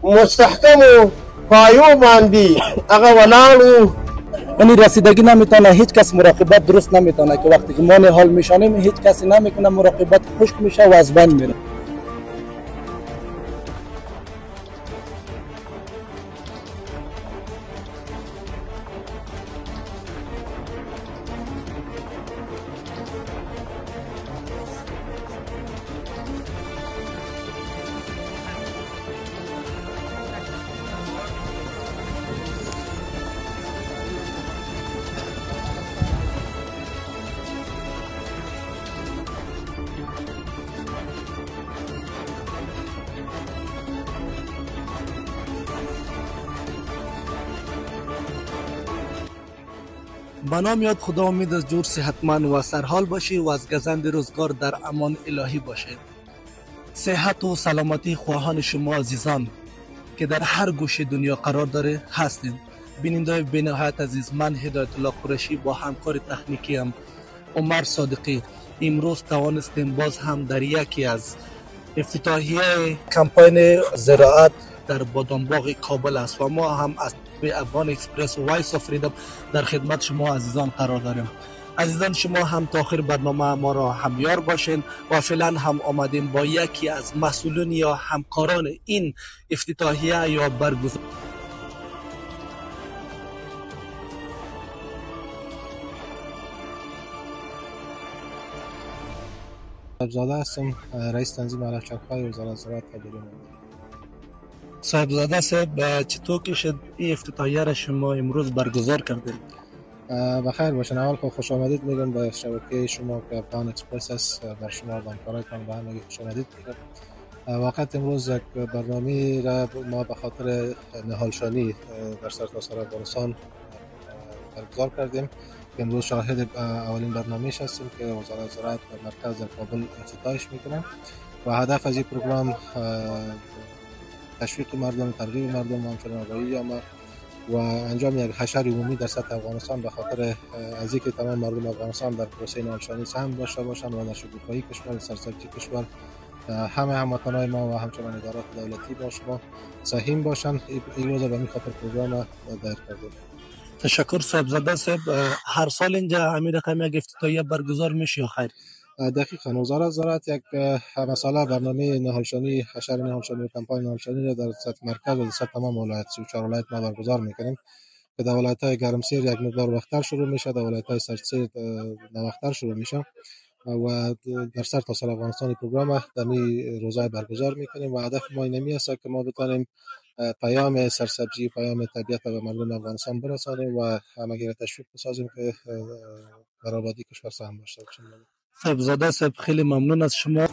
مستحکم و پایوبندی اگه ولالو یعنی رسیدگی نمیتونه، هیچ کس مراقبت درست نمیتونه که وقتی که ما نهال میشانیم هیچ کسی نمیکنه، مراقبت خشک میشه و از بین میره. به نام یاد خدا، امید از جور صحتمند و سرحال باشی و از گزند روزگار در امان الهی باشید. صحت و سلامتی خواهان شما عزیزان که در هر گوشه دنیا قرار داره هستید. بیننده بینهایت عزیز، من هدایت الله قریشی با همکار تکنیکی هم عمر صادقی امروز توانستیم باز هم در یکی از افتتاحیه کمپاین زراعت در بادامباغ کابل است و ما هم از به افغان اکسپرس و وایس آف فریدم در خدمت شما عزیزان قرار داریم. عزیزان شما هم تا آخر برنامه ما را همیار باشین و فعلا هم آمدیم با یکی از مسئولین یا همکاران این افتتاحیه یا برگزار صاحبزاده هستم، رئیس تنظیم علفچرخ‌های وزارت زراعت تبدیلی. صاحبزاده صاحب، چطور که شد این افتتاحیه را شما امروز برگزار کردید؟ بخیر باشین. اول خود خوش آمدید میگم به شبکه شما که افغان اکسپرس است. در شما و همکارانتان به همگی خوش آمدید. واقعا امروز یک برنامه را ما به خاطر نهالشانی در سرتاسر افغانستان برگزار کردیم. امروز شاهد اولین برنامه‌اش هستیم که وزارت زراعت مرکز در کابل افتتاحش میکنه و هدف از این پروگرام تشویق مردم، ترغیب مردم و همچنین آگاهی عامه و انجام یک حشر عمومی در سطح افغانستان به خاطر از اینکه تمام مردم افغانستان در پروسه نهالشانی سهم داشته باشند و در شکوفایی کشور، سرسبزی کشور همه هموطنان ما و همچنین ادارات دولتی با شما سهیم باشند. این روز به این خاطر پروگرام دایر کردیم. تشکر صاحبزاده صاحب. هر سال اینجا همین رقم یک افتتاحیه برگزار میشه یا خیر؟ دقیقاً وزارت زراعت یک مسئله برنامه نهالشانی، حشر نهالشانی و کمپاین نهالشانی را در سطح مرکز و در سطح تمام ولایت 34 ولایت ما برگزار میکنیم که در ولایت‌های گرمسیر یک مقدار وقت‌تر شروع میشه، در ولایت‌های سردسیر نوقت‌تر شروع میشه و در سر تا سر افغانستان پروگرام در این روزهای برگزار میکنیم و هدف ما اینمی است که ما بتونیم پیام سرسبزی، پیام طبیعت به مردم افغانستان برسانیم و همگی را تشویق بسازیم که در آبادی کشور سهم داشته باشیم. صاحبزاده صاحب خیلی ممنون از شما.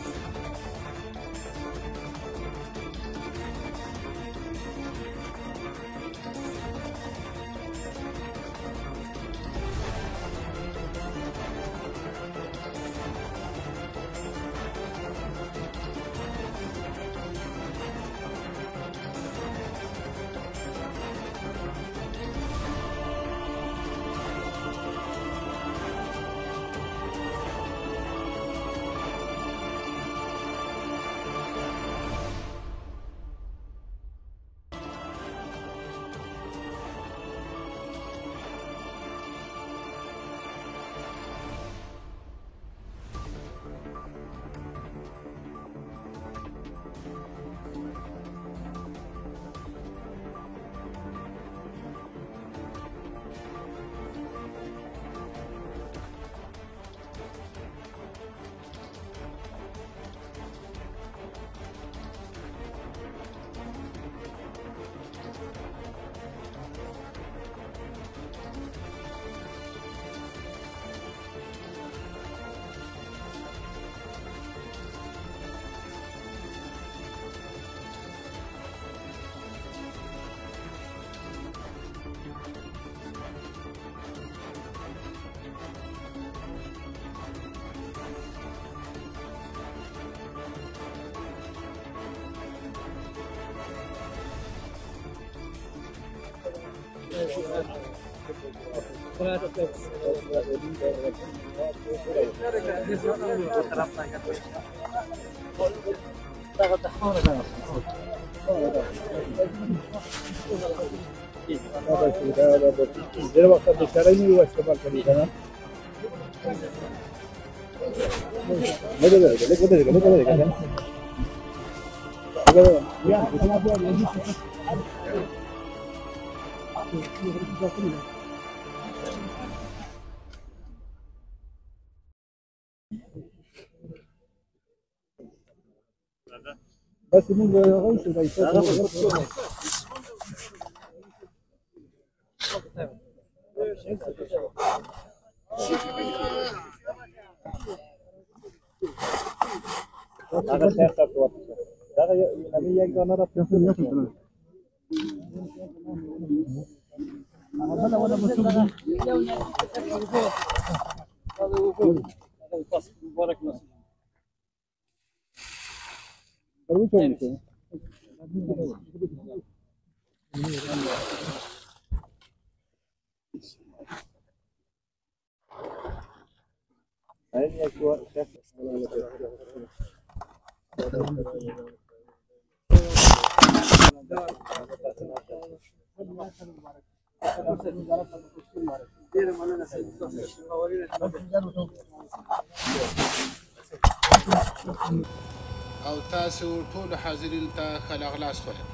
او تاسو ټول حاضرین ته ښه راغلاست وایم.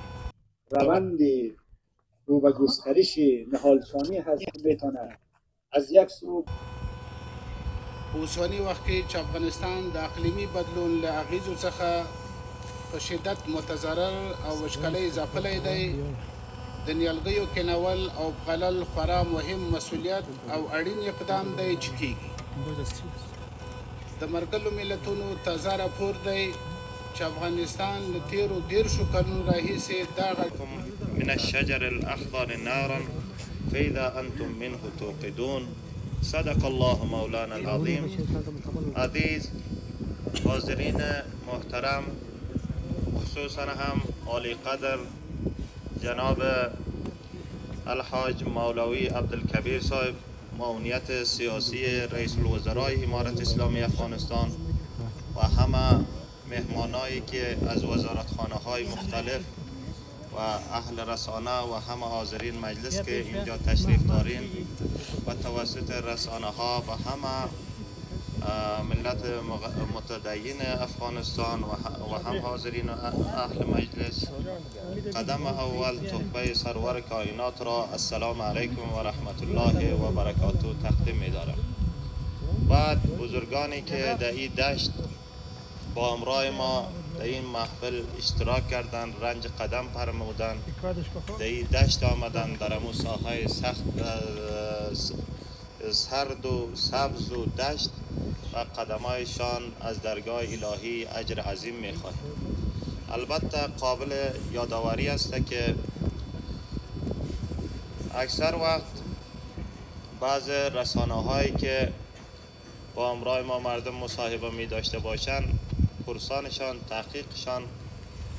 روند رو به گسترش نهالشانی هست بتانه از یک سو په اوسني وخت کې چې افغانستان د اقلیمي بدلون له اغیزو څخه په شدت متضرر او وچکالۍ ځپلی دی، د نیالګیو کینول او پالل خورا مهم مسؤلیت او اړین اقدام دی چې کیږي. د ملګرو ملتونو تازه راپور دی چې افغانستان له تیرو 10 کلونو راهیسې دغه من الشجر الأخضر نارا فإذا أنتم منه توقدون. صدق الله مولانا العظیم. عزیز حاضرین محترم، خصوصا هم عالی قدر جناب الحاج مولوی عبدالکبیر صاحب، معاونیت سیاسی رئیس الوزراء امارت اسلامی افغانستان و همه مهمانایی که از وزارتخانه های مختلف و اهل رسانه و همه حاضرین مجلس که اینجا تشریف دارین و توسط رسانه ها و همه ملت متدین افغانستان و هم حاضرین اهل مجلس، قدم اول تحفه سرور کائنات را السلام علیکم و رحمت الله و برکاته تقدیم می دارم. بعد بزرگانی که در این دشت با امرای ما در این محفل اشتراک کردند، رنج قدم فرمودند، در این دشت آمدند، در امو ساحه سخت سرد و سبز و دشت و قدمایشان از درگاه الهی اجر عظیم می‌خواهیم. البته قابل یادآوری است که اکثر وقت بعض رسانه‌هایی که با امرای ما مردم مصاحبه می داشته باشند، پرسانشان تحقیقشان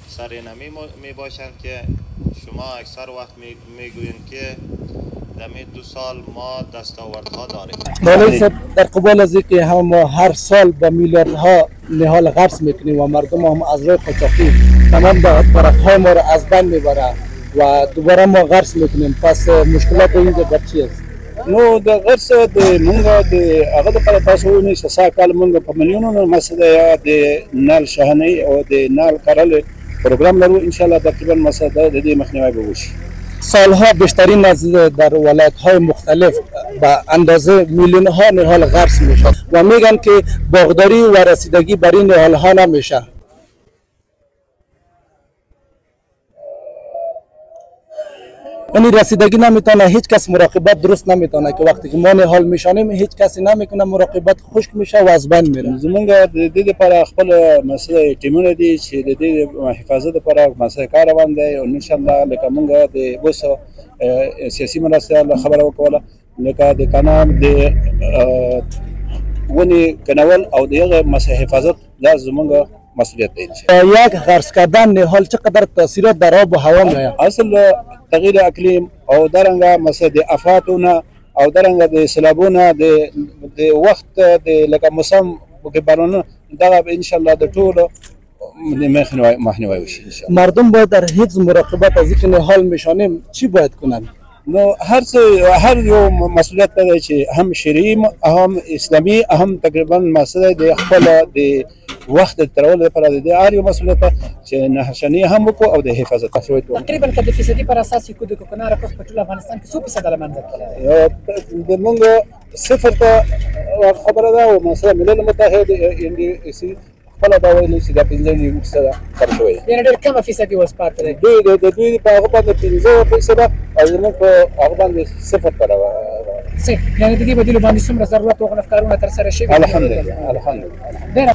سرینمی می باشند که شما اکثر وقت میگویند که در 2 سال ما دستاوردها داریم. مولوی صاحب، در قبال از اینکه ما هر سال با میلیاردها نهال غرس میکنیم و مردم هم از روی قاچاقی تمام درخت‌های ما را از بین میبره و دوباره ما غرس میکنیم، پس مشکلات اینجا بر چی است؟ نو د غرس د مونږه د هغه لپاره تاسو ونی سسا کال مونږ په ملیونونو مسله یا د نال شاهنۍ او د نال کرل پروګرام لرو. ان شاء الله تقریبا مسله د دې مخنیوي به وشي. سالها بیشترین از در ولایت‌های مختلف به اندازه میلیون‌ها نهال غرس میشه و میگن که باغداری و رسیدگی بر این نهال‌ها نمیشه. یعنی رسیدگی نمیتونه، هیچ کس مراقبت درست نمیتونه که وقتی که ما نهال میشانیم هیچ کسی نمیکنه، مراقبت خشک میشه و از بین میره. زمونږ د دې لپاره خپل مسله ټیمونه دي چې د دې حفاظت لپاره مسله کار روان دی او ان شاء الله لکه مونږ د اوس سیاسي مرسته خبره وکوله، لکه د قانون د ونی کنول او دغه مسله حفاظت دا زمونږ مسئولیت دی. یک غرس کردن نهال چقدر تاثیرات در آب و هوا میاره؟ اصل تغییر اقلیم او درنګه مسله د افاتونه او درنګه د سیلابونه د وخت د لکه موسم کې بارانونه دغه به انشاءالله د ټولو مخنیوی وشي انشاءالله. مردم باید در حفظ مراقبت از اینکه نهال میشانیم چی باید کنند؟ نو هر یو مسئولیت دی چې هم شرعي هم اسلامي هم تقریبا مسئله د خپل د وخت ترول لپاره د هر یو مسئولیت چې نهشنی هم وکړو او د حفاظت شوی تقریبا کده فیصدي پر اساس کو د کوکنار کښ په ټول افغانستان کې 100% له منځه تللی د موږ صفر ته خبره ده او مسله ملل متحد انډي خپل دا ویل چې دا 15% خرج شوی دی ډېر کم فیصدي اوس پاتې دی دوی په هغه باندې 15% او موږ په هغه باندې صفر ته یعنی د دې بدیل باندې څومره ضرورت او افکارونه تر سره شوي الحمدلله